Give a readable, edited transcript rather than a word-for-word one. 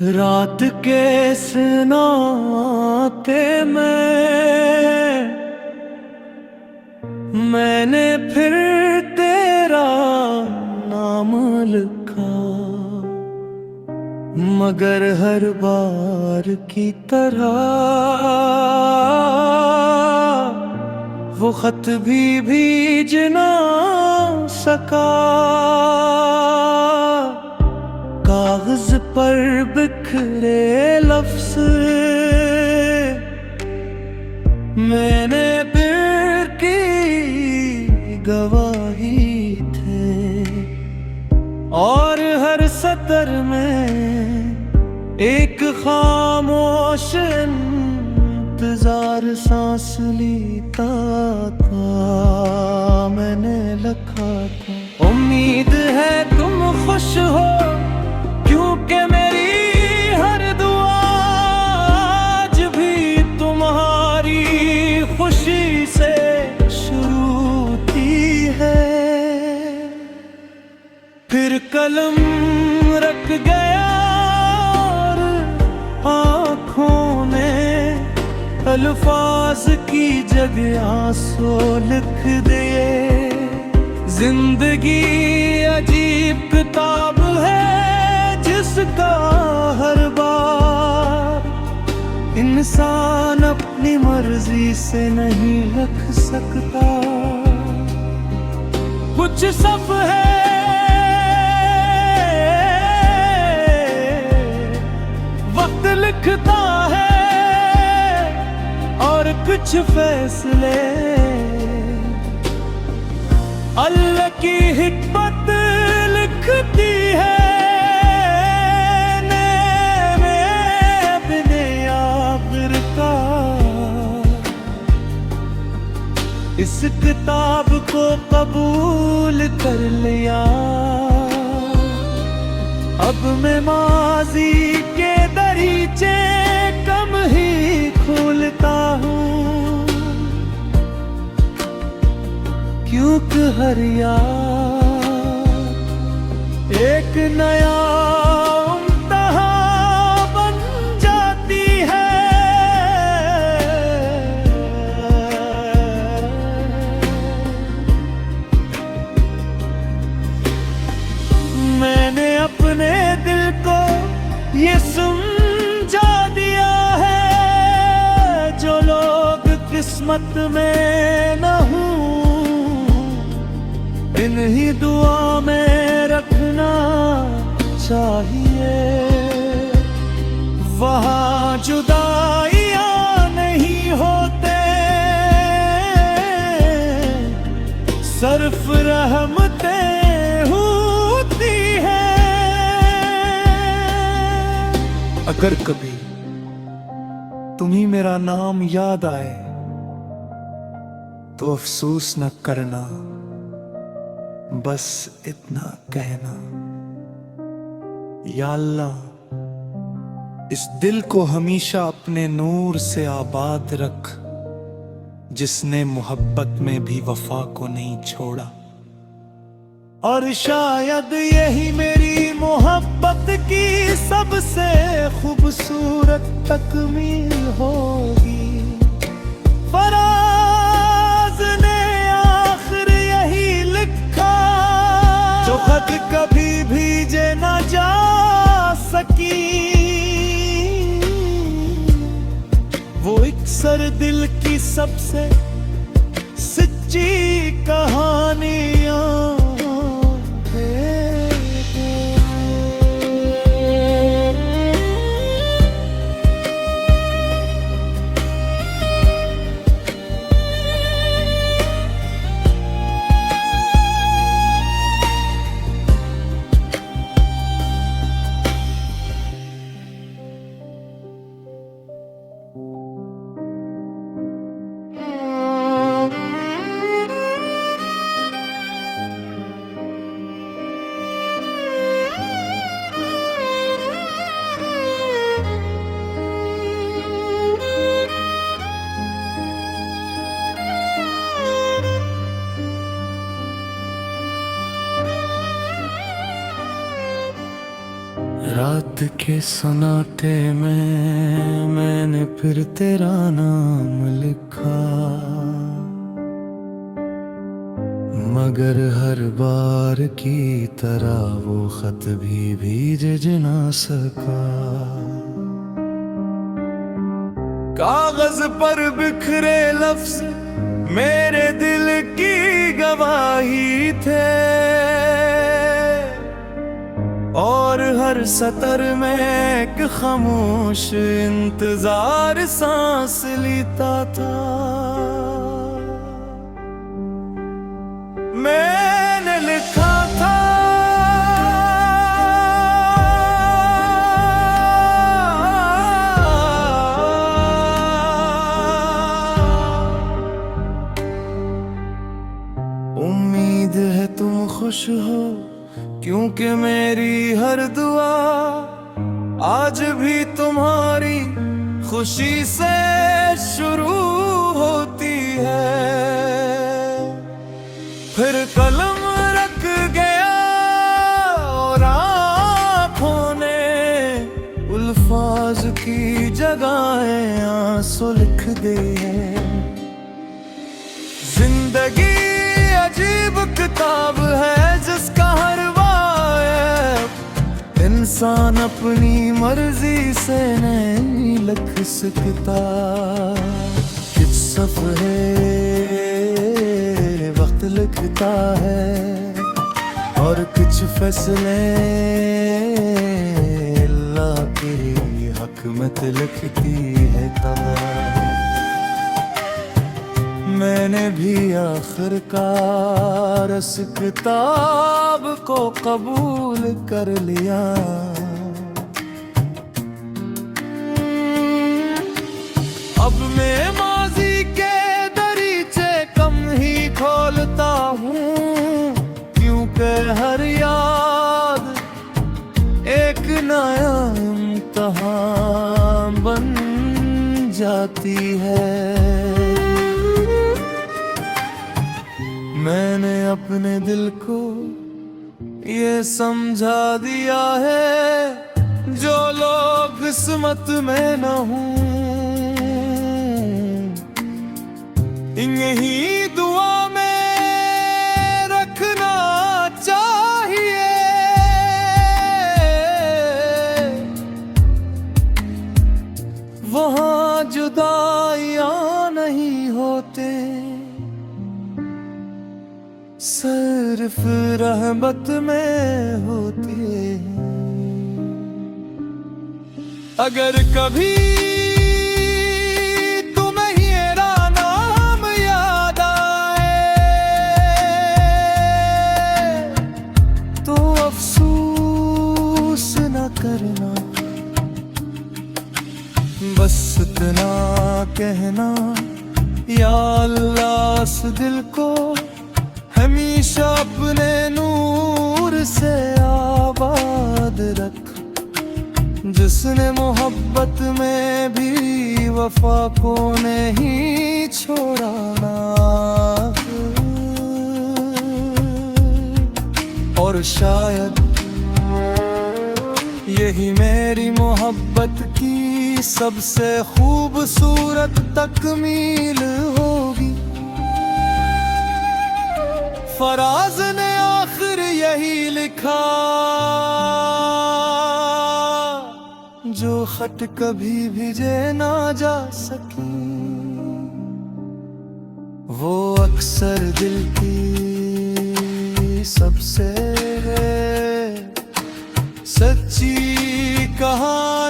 रात के सुनाते मैंने फिर तेरा नाम लिखा, मगर हर बार की तरह वो खत भी भीज ना सका। कागज पर बिखरे लफ्ज मैंने फिर की गवाही थे, और हर सतर में एक खामोश इंतजार सांस लेता था। मैंने लिखा था, उम्मीद है तुम खुश हो, क्योंकि मेरी हर दुआ आज भी तुम्हारी खुशी से शुरू होती है। फिर कलम रख गया और आँखों ने अल्फाज की जगह आंसू लिख दिए। जिंदगी अजीब किताब है जिसका हर बार इंसान अपनी मर्जी से नहीं लिख सकता। कुछ सब है वक्त लिखता है, और कुछ फैसले अल्लाह की हिकमत लिखती है। अपने आखिर का इस किताब को कबूल कर लिया। अब मैं माजी के दरीचे कम ही खोलता हूँ, क्योंकि हर याद एक नया इम्तिहान बन जाती है। मैंने अपने दिल को ये समझा दिया है, जो लोग किस्मत में न हूँ इन्हीं दुआ में रखना चाहिए। वहाँ जुदाइयाँ नहीं होते, सिर्फ रहमतें होती हैं। अगर कभी तुम्हें मेरा नाम याद आए तो अफसोस न करना, बस इतना कहना, या अल्लाह इस दिल को हमेशा अपने नूर से आबाद रख, जिसने मोहब्बत में भी वफा को नहीं छोड़ा। और शायद यही मेरी मोहब्बत की सबसे खूबसूरत तकमील होगी। फराज ने आखिर यही लिखा, जो खत कभी भीजे न जा सकी। वो एक सर दिल की सबसे सच्ची कहानियां के सन्नाटे में मैंने फिर तेरा नाम लिखा, मगर हर बार की तरह वो खत भी भेज ना सका। कागज पर बिखरे लफ्ज मेरे दिल की गवाही थे, और हर सतर में एक खामोश इंतजार सांस लेता था। मैंने लिखा था उम्मीद है तुम खुश हो, क्योंकि मेरी हर दुआ आज भी तुम्हारी खुशी से शुरू होती है। फिर कलम रख गया और आँखों ने अल्फाज की जगह आंसू लिख दिए। जिंदगी अजीब किताब है जिसका हर वाक़या इंसान अपनी मर्जी से नहीं लिख सकता। कुछ सफ़े वक्त लिखता है और कुछ फैसले अल्लाह के हक में लिखती है कदर। मैंने भी आखिरकार इस किताब को कबूल कर लिया। अब मैं माजी के दरीचे कम ही खोलता हूँ, क्योंकि हर याद एक नया इम्तिहान बन जाती है। मैंने अपने दिल को ये समझा दिया है, जो लोग किस्मत में न हों इन्हीं दुआ में रखना चाहिए। वहाँ जुदाइयाँ नहीं होते, सिर्फ रहमत में होती है। अगर कभी तुम्हें मेरा नाम याद आए तो अफसोस न करना, बस इतना कहना, या अल्लाह इस दिल को हमेशा अपने नूर से आबाद रख, जिसने मोहब्बत में भी वफा को नहीं छोड़ा ना। और शायद यही मेरी मोहब्बत की सबसे खूबसूरत तकमील होगी। फराज ने आखिर यही लिखा, जो खत कभी भेजे ना जा सकी, वो अक्सर दिल की सबसे सच्ची कहानी